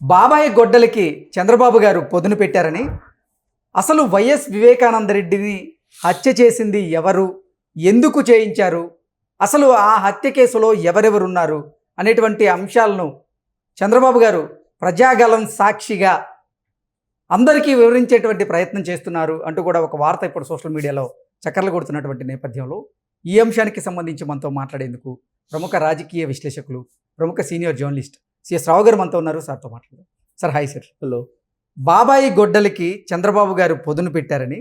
బాబాయ్ గొడ్డలికి చంద్రబాబు గారు పొదును పెట్టారని, అసలు వైఎస్ వివేకానందరెడ్డిని హత్య చేసింది ఎవరు, ఎందుకు చేయించారు, అసలు ఆ హత్య కేసులో ఎవరెవరున్నారు అనేటువంటి అంశాలను చంద్రబాబు గారు ప్రజాగలం సాక్షిగా అందరికీ వివరించేటువంటి ప్రయత్నం చేస్తున్నారు అంటూ కూడా ఒక వార్త ఇప్పుడు సోషల్ మీడియాలో చక్కర్లు కొడుతున్నటువంటి నేపథ్యంలో ఈ అంశానికి సంబంధించి మనతో మాట్లాడేందుకు ప్రముఖ రాజకీయ విశ్లేషకులు, ప్రముఖ సీనియర్ జర్నలిస్ట్ సిఎస్ రావు గారు మనతో ఉన్నారు. సార్తో మాట్లాడదాం. Sir hi sir. హలో. బాబాయి గొడ్డలికి చంద్రబాబు గారు పొదును పెట్టారని,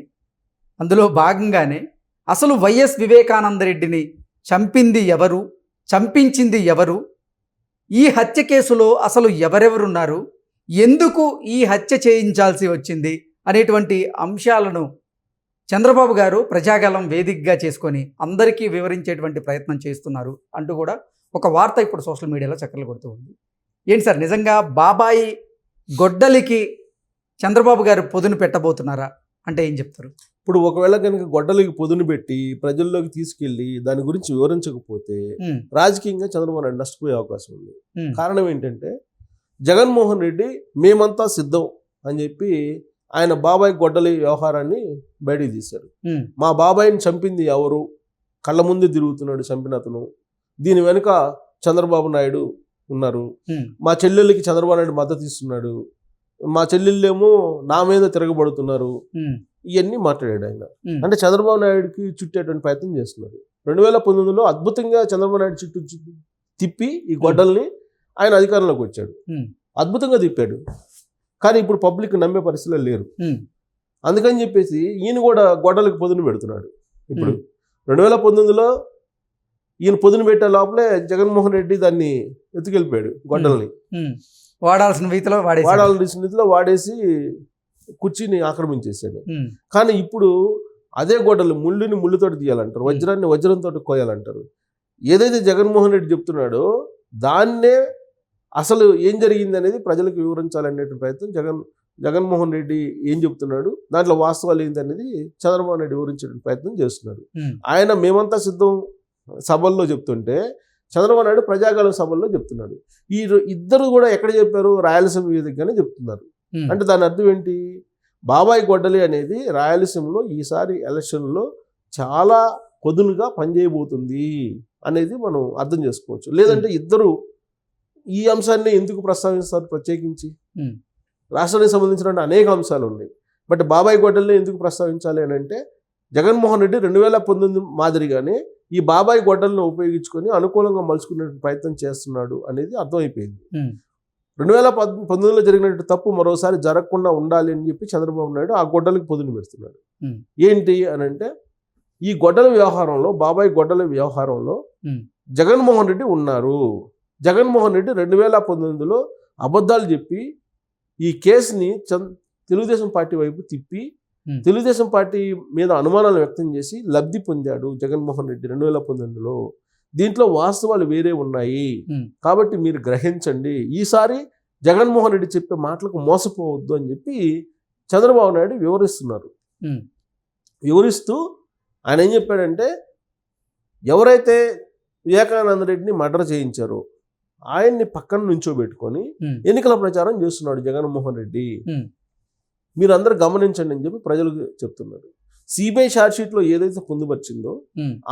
అందులో భాగంగానే అసలు వైఎస్ వివేకానందరెడ్డిని చంపింది ఎవరు, చంపించింది ఎవరు, ఈ హత్య కేసులో అసలు ఎవరెవరున్నారు, ఎందుకు ఈ హత్య చేయించాల్సి వచ్చింది అనేటువంటి అంశాలను చంద్రబాబు గారు ప్రజాగలం వేదికగా చేసుకొని అందరికీ వివరించేటువంటి ప్రయత్నం చేస్తున్నారు అంటూ కూడా ఒక వార్త ఇప్పుడు సోషల్ మీడియాలో చక్కర్లు కొడుతూ ఉంది. ఏంటి సార్, నిజంగా బాబాయి గొడ్డలికి చంద్రబాబు గారు పొదును పెట్టబోతున్నారా అంటే ఏం చెప్తారు? ఇప్పుడు ఒకవేళ కనుక గొడ్డలికి పొదును పెట్టి ప్రజల్లోకి తీసుకెళ్లి దాని గురించి వివరించకపోతే రాజకీయంగా చంద్రబాబు నాయుడు నష్టపోయే అవకాశం ఉంది. కారణం ఏంటంటే జగన్మోహన్ రెడ్డి మేమంతా సిద్ధం అని చెప్పి ఆయన బాబాయ్ గొడ్డలి వ్యవహారాన్ని బయటికి తీశారు. మా బాబాయిని చంపింది ఎవరు, కళ్ళ ముందే తిరుగుతున్నాడు చంపిన అతను, దీని వెనుక చంద్రబాబు నాయుడు ఉన్నారు, మా చెల్లెళ్ళకి చంద్రబాబు నాయుడు మద్దతు ఇస్తున్నాడు, మా చెల్లెళ్ళేమో నా మీద తిరగబడుతున్నారు, ఇవన్నీ మాట్లాడాడు ఆయన. అంటే చంద్రబాబు నాయుడుకి చుట్టేటువంటి ప్రయత్నం చేస్తున్నారు. 2019లో అద్భుతంగా చంద్రబాబు నాయుడు చుట్టూ తిప్పి ఈ గొడ్డల్ని ఆయన అధికారంలోకి వచ్చాడు, అద్భుతంగా తిప్పాడు. కానీ ఇప్పుడు పబ్లిక్ నమ్మే పరిస్థితుల్లో లేరు. అందుకని చెప్పేసి ఈయన కూడా గొడ్డలకు పొదును పెడుతున్నాడు. ఇప్పుడు 2019లో ఈయన పొదును పెట్టే లోపలే జగన్మోహన్ రెడ్డి దాన్ని ఎత్తుకెళ్ళిపోయాడు, గొడ్డల్ని వాడాల్సిన రీతిలో వాడేసి కుర్చీని ఆక్రమించేసాడు. కానీ ఇప్పుడు అదే గొడ్డలు ముళ్ళుని ముళ్ళుతోటి తీయాలంటారు, వజ్రాన్ని వజ్రంతో కోయాలంటారు. ఏదైతే జగన్మోహన్ రెడ్డి చెప్తున్నాడో దాన్నే అసలు ఏం జరిగింది అనేది ప్రజలకు వివరించాలనే ప్రయత్నం జగన్మోహన్ రెడ్డి ఏం చెప్తున్నాడు, దాంట్లో వాస్తవాలు ఏంటి అనేది చంద్రబాబు నాయుడు వివరించే ప్రయత్నం చేస్తున్నాడు. ఆయన మేమంతా సిద్ధం సభల్లో చెప్తుంటే చంద్రబాబు నాయుడు ప్రజాగలం సభల్లో చెప్తున్నాడు. ఈ ఇద్దరు కూడా ఎక్కడ చెప్పారు, రాయలసీమ వేదికగానే చెప్తున్నారు. అంటే దాని అర్థం ఏంటి, బాబాయ్ గొడ్డలి అనేది రాయలసీమలో ఈసారి ఎలక్షన్లో చాలా పొదునుగా పనిచేయబోతుంది అనేది మనం అర్థం చేసుకోవచ్చు. లేదంటే ఇద్దరు ఈ అంశాన్ని ఎందుకు ప్రస్తావిస్తారు ప్రత్యేకించి? రాష్ట్రానికి సంబంధించిన అనేక అంశాలు ఉన్నాయి, బట్ బాబాయ్ గొడ్డల్ని ఎందుకు ప్రస్తావించాలి అని అంటే జగన్మోహన్ రెడ్డి 2019 మాదిరిగానే ఈ బాబాయ్ గొడ్డలను ఉపయోగించుకొని అనుకూలంగా మలుచుకునే ప్రయత్నం చేస్తున్నాడు అనేది అర్థమైపోయింది. 2019లో జరిగినట్టు తప్పు మరోసారి జరగకుండా ఉండాలి అని చెప్పి చంద్రబాబు నాయుడు ఆ గొడ్డలకు పొదును పెడుతున్నాడు. ఏంటి అని అంటే ఈ గొడ్డల వ్యవహారంలో, బాబాయ్ గొడ్డల వ్యవహారంలో జగన్మోహన్ రెడ్డి ఉన్నారు. జగన్మోహన్ రెడ్డి 2019లో అబద్ధాలు చెప్పి ఈ కేసుని తెలుగుదేశం పార్టీ వైపు తిప్పి తెలుగుదేశం పార్టీ మీద అనుమానాలు వ్యక్తం చేసి లబ్ధి పొందాడు జగన్మోహన్ రెడ్డి 2019లో. దీంట్లో వాస్తవాలు వేరే ఉన్నాయి కాబట్టి మీరు గ్రహించండి, ఈసారి జగన్మోహన్ రెడ్డి చెప్పే మాటలకు మోసపోవద్దు అని చెప్పి చంద్రబాబు నాయుడు వివరిస్తున్నారు. వివరిస్తూ ఆయన ఏం చెప్పాడంటే, ఎవరైతే వివేకానంద రెడ్డిని మర్డర్ చేయించారో ఆయన్ని పక్కన నుంచోబెట్టుకొని ఎన్నికల ప్రచారం చేస్తున్నాడు జగన్మోహన్ రెడ్డి, మీరందరూ గమనించండి అని చెప్పి ప్రజలకు చెప్తున్నారు. సిబిఐ ఛార్జ్షీట్లో ఏదైతే పొందుపరిచిందో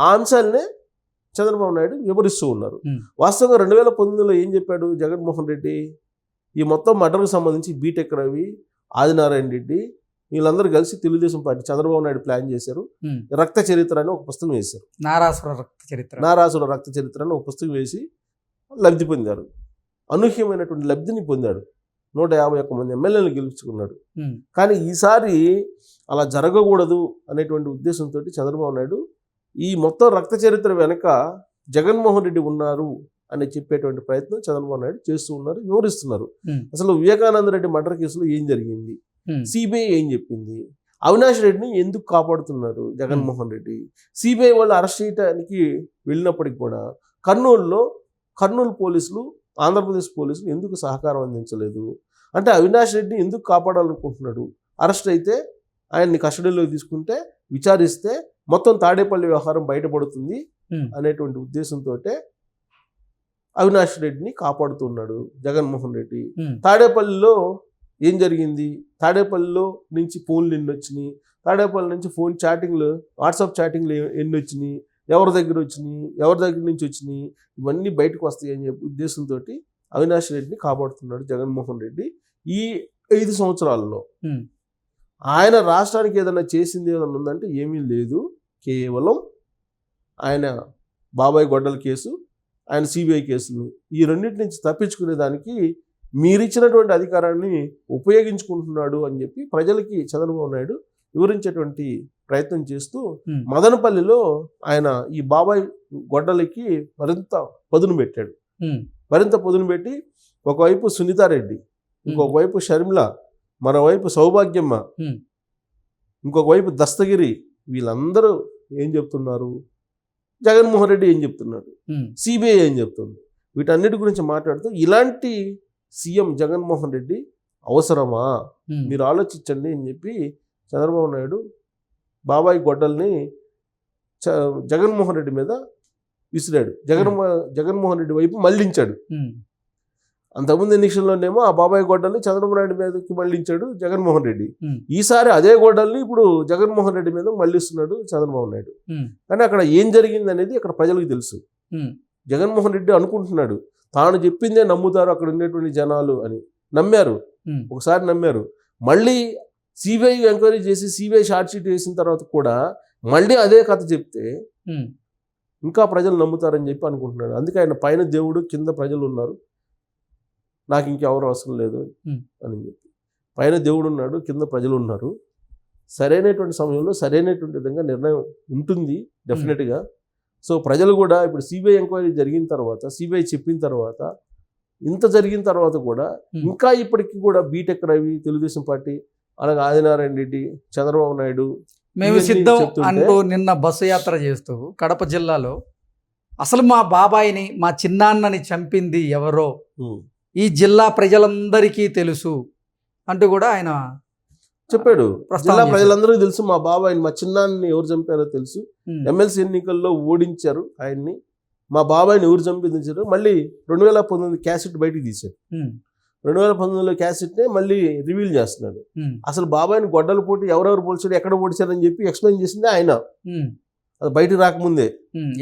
ఆ అంశాలనే చంద్రబాబు నాయుడు వివరిస్తూ ఉన్నారు. వాస్తవంగా 2019లో ఏం చెప్పాడు జగన్మోహన్ రెడ్డి, ఈ మొత్తం మర్డర్కు సంబంధించి బీటెక్ రవి, ఆదినారాయణ రెడ్డి వీళ్ళందరూ కలిసి తెలుగుదేశం పార్టీ చంద్రబాబు నాయుడు ప్లాన్ చేశారు. రక్త చరిత్ర అని ఒక పుస్తకం వేశారు, నారాసుర రక్త చరిత్ర అని ఒక పుస్తకం వేసి లబ్ధి పొందారు. అనూహ్యమైనటువంటి లబ్ధిని పొందాడు, 151 మంది ఎమ్మెల్యేలు గెలుచుకున్నాడు. కానీ ఈసారి అలా జరగకూడదు అనేటువంటి ఉద్దేశంతో చంద్రబాబు నాయుడు ఈ మొత్తం రక్త చరిత్ర వెనక జగన్మోహన్ రెడ్డి ఉన్నారు అని చెప్పేటువంటి ప్రయత్నం చంద్రబాబు నాయుడు చేస్తూ ఉన్నారు, వివరిస్తున్నారు. అసలు వివేకానంద రెడ్డి మర్డర్ కేసులో ఏం జరిగింది, సిబిఐ ఏం చెప్పింది, అవినాష్ రెడ్డిని ఎందుకు కాపాడుతున్నారు జగన్మోహన్ రెడ్డి, సిబిఐ వాళ్ళు అరెస్ట్ చేయడానికి వెళ్ళినప్పటికి కూడా కర్నూలు పోలీసులు, ఆంధ్రప్రదేశ్ పోలీసులు ఎందుకు సహకారం అందించలేదు, అంటే అవినాష్ రెడ్డిని ఎందుకు కాపాడాలనుకుంటున్నాడు, అరెస్ట్ అయితే ఆయన్ని కస్టడీలోకి తీసుకుంటే విచారిస్తే మొత్తం తాడేపల్లి వ్యవహారం బయటపడుతుంది అనేటువంటి ఉద్దేశంతో అవినాష్ రెడ్డిని కాపాడుతున్నాడు జగన్మోహన్ రెడ్డి. ఉమ్, తాడేపల్లిలో ఏం జరిగింది? తాడేపల్లిలో నుంచి ఫోన్లు ఎన్ని వచ్చినాయి, తాడేపల్లి నుంచి ఫోన్ చాటింగ్లు, వాట్సాప్ చాటింగ్లు ఎన్ని వచ్చినాయి, ఎవరి దగ్గర వచ్చినాయి, ఎవరి దగ్గర నుంచి వచ్చినాయి, ఇవన్నీ బయటకు వస్తాయి అని చెప్పి ఉద్దేశంతో అవినాష్ రెడ్డిని కాపాడుతున్నాడు జగన్మోహన్ రెడ్డి. ఈ 5 సంవత్సరాల్లో ఉమ్, ఆయన రాష్ట్రానికి ఏదైనా చేసింది ఏదైనా ఉందంటే ఏమీ లేదు. కేవలం ఆయన బాబాయ్ గొడ్డల కేసు, ఆయన సిబిఐ కేసులు, ఈ రెండింటి నుంచి తప్పించుకునేదానికి మీరిచ్చినటువంటి అధికారాన్ని ఉపయోగించుకుంటున్నాడు అని చెప్పి ప్రజలకి చంద్రబాబు నాయుడు వివరించేటువంటి ప్రయత్నం చేస్తూ ఉమ్, మదనపల్లిలో ఆయన ఈ బాబాయ్ గొడ్డలకి మరింత పదును పెట్టాడు. ఉమ్, మరింత పదును పెట్టి ఒకవైపు సునీతారెడ్డి, ఇంకొక వైపు షర్మిల, మరోవైపు సౌభాగ్యమ్మ, ఉమ్, ఇంకొక వైపు దస్తగిరి, వీళ్ళందరూ ఏం చెప్తున్నారు? జగన్మోహన్ రెడ్డి ఏం చెప్తున్నాడు? ఉమ్, సిబిఐ ఏం చెప్తుంది? వీటన్నిటి గురించి మాట్లాడుతూ ఇలాంటి సీఎం జగన్మోహన్ రెడ్డి అవసరమా? ఉమ్, మీరు ఆలోచించండి అని చెప్పి చంద్రబాబు నాయుడు బాబాయ్ గొడ్డల్ని జగన్మోహన్ రెడ్డి మీద విసిరాడు. జగన్మోహన్ రెడ్డి వైపు మళ్లించాడు. ఉమ్, అంతకుముందు ఎన్నికల్లోనేమో ఆ బాబాయ్ గొడ్డల్ని చంద్రబాబు నాయుడు మీదకి మళ్లించాడు జగన్మోహన్ రెడ్డి. ఉమ్, ఈసారి అదే గొడ్డల్ని ఇప్పుడు జగన్మోహన్ రెడ్డి మీద మళ్లిస్తున్నాడు చంద్రబాబు నాయుడు. ఉమ్, కానీ అక్కడ ఏం జరిగింది అనేది అక్కడ ప్రజలకు తెలుసు. ఉమ్, జగన్మోహన్ రెడ్డి అనుకుంటున్నాడు తాను చెప్పిందే నమ్ముతారు అక్కడ ఉండేటువంటి జనాలు అని. నమ్మారు, ఉమ్, ఒకసారి నమ్మారు. మళ్ళీ సిబిఐ ఎంక్వైరీ చేసి సిబిఐ షార్ట్ షీట్ వేసిన తర్వాత కూడా మళ్ళీ అదే కథ చెప్తే ఉమ్, ఇంకా ప్రజలు నమ్ముతారని చెప్పి అనుకుంటున్నాడు. అందుకే ఆయన పైన దేవుడు, కింద ప్రజలు ఉన్నారు, నాకు ఇంకెవరు అవసరం లేదు అని చెప్పి. పైన దేవుడు ఉన్నాడు, కింద ప్రజలు ఉన్నారు. సరైనటువంటి సమయంలో సరైనటువంటి విధంగా నిర్ణయం ఉంటుంది డెఫినెట్గా. సో ప్రజలు కూడా ఇప్పుడు సిబిఐ ఎంక్వైరీ జరిగిన తర్వాత, సిబిఐ చెప్పిన తర్వాత, ఇంత జరిగిన తర్వాత కూడా ఇంకా ఇప్పటికీ కూడా బీటెక్ రవి, తెలుగుదేశం పార్టీ, అలాగే ఆదినారాయణ రెడ్డి, చంద్రబాబు నాయుడు మేము ఇవన్నీ సిద్ధం చెప్తుంటే- అంటూ నిన్న బస్సు యాత్ర చేస్తూ కడప జిల్లాలో అసలు మా బాబాయిని, మా చిన్నాన్నని చంపింది ఎవరో ఉమ్, ఈ జిల్లా ప్రజలందరికీ తెలుసు అంటూ కూడా ఆయన చెప్పాడు. ప్రస్తావన జిల్లా చేశారు. ప్రజలందరూ తెలుసు, మా బాబాయ్, మా చిన్నాన్ని ఎవరు చంపారో తెలుసు, ఉమ్, ఎమ్మెల్సీ ఎన్నికల్లో ఓడించారు ఆయన్ని, మా బాబాయ్ని ఎవరు చంపించారు. మళ్ళీ 2019 క్యాసెట్ బయటికి తీశాడు. ఉమ్, 2019లో క్యాసెట్నే మళ్ళీ రివీల్ చేస్తున్నాడు. ఉమ్, అసలు బాబాయ్ని గొడ్డలు పోటీ ఎవరెవరు పోల్చాడు, ఎక్కడ పొడిచారని చెప్పి ఎక్స్ప్లెయిన్ చేసింది ఆయన. ఉమ్, అది బయటికి రాకముందే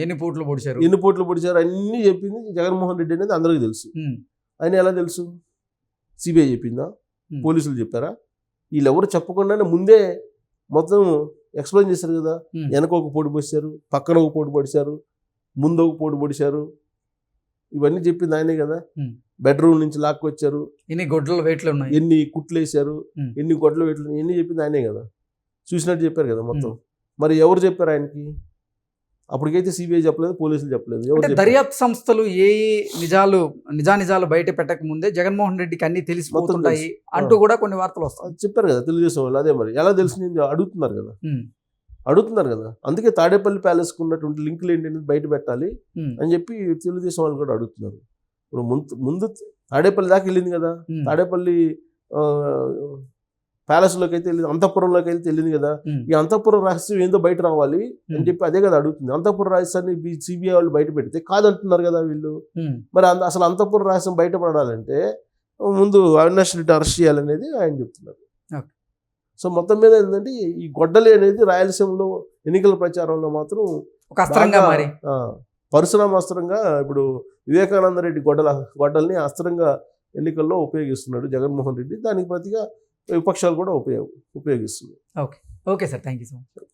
ఎన్ని పూట్లు పొడిచారు. ఎన్ని పోట్లు పొడిచారు అన్నీ చెప్పింది జగన్మోహన్ రెడ్డి అనేది అందరికీ తెలుసు. ఉమ్, ఆయన ఎలా తెలుసు? సిబిఐ చెప్పిందా? ఉమ్, పోలీసులు చెప్పారా? వీళ్ళెవరు చెప్పకుండానే ముందే మొత్తం ఎక్స్ప్లెయిన్ చేశారు కదా. ఉమ్, వెనక ఒక పోటు పొడిచారు, పక్కన ఒక పోటు పొడిచారు, ముందు ఒక పోటు పొడిచారు, ఇవన్నీ చెప్పింది ఆయనే కదా. ఉమ్. బెడ్రూమ్ నుంచి లాక్కొచ్చారు, ఇన్ని గొడ్డల వెయిట్లు ఉన్నాయి. ఎన్ని కుట్లు వేసారు, ఉమ్. ఎన్ని గొడ్డలు పెట్టలు, ఎన్ని చెప్పింది ఆయనే కదా. చూసినట్టు చెప్పారు కదా మొత్తం. మరి ఎవరు చెప్పారు ఆయనకి? అప్పటికైతే సిబిఐ చెప్పలేదు, పోలీసులు చెప్పలేదు. ఎవరు అంటే చెప్పారు? దర్యాప్తు సంస్థలు ఏ నిజాలు బయట పెట్టక ముందే జగన్మోహన్ రెడ్డికి అన్ని తెలిసిపోతుంటాయి తెలుసు. అంటూ కూడా కొన్ని వార్తలు వస్తాయి. అది చెప్పారు కదా తెలుగుదేశం వాళ్ళు. అదే మరి ఎలా తెలిసింది అడుగుతున్నారు కదా. ఉమ్, అడుగుతున్నారు కదా. అందుకే తాడేపల్లి ప్యాలెస్కి ఉన్నటువంటి లింకులు ఏంటి బయట పెట్టాలి ఉమ్, అని చెప్పి తెలుగుదేశం వాళ్ళు కూడా అడుగుతున్నారు. ఇప్పుడు ముందు తాడేపల్లి దాకా వెళ్ళింది కదా. ఉమ్, తాడేపల్లి ప్యాలెస్లోకి అయితే వెళ్ళింది, అంతఃపురంలోకి అయితే వెళ్ళింది కదా. ఉమ్, ఈ అంతఃపురం రహస్యం ఏందో బయట రావాలి అని చెప్పి అదే కదా అడుగుతుంది. అంతఃపుర రహస్యాన్ని సిబిఐ వాళ్ళు బయట పెడితే కాదంటున్నారు కదా వీళ్ళు. ఉమ్, మరి అసలు అంతఃపుర రహస్యం బయటపడాలంటే ముందు అవినాష్ రెడ్డి అరెస్ట్ చేయాలనేది ఆయన చెప్తున్నారు. ఓకే. సో మొత్తం మీద ఏంటంటే ఈ గొడ్డలి అనేది రాయలసీమలో ఎన్నికల ప్రచారంలో మాత్రం ఒక అస్త్రంగా బాగా, మారి పరశురామ అస్త్రంగా ఇప్పుడు వివేకానంద రెడ్డి గొడ్డల్ని అస్త్రంగా ఎన్నికల్లో ఉపయోగిస్తున్నాడు జగన్మోహన్ రెడ్డి. దానికి ప్రతిగా విపక్షాలు కూడా ఉపయోగిస్తున్నాయి. Okay sir, thank you so much.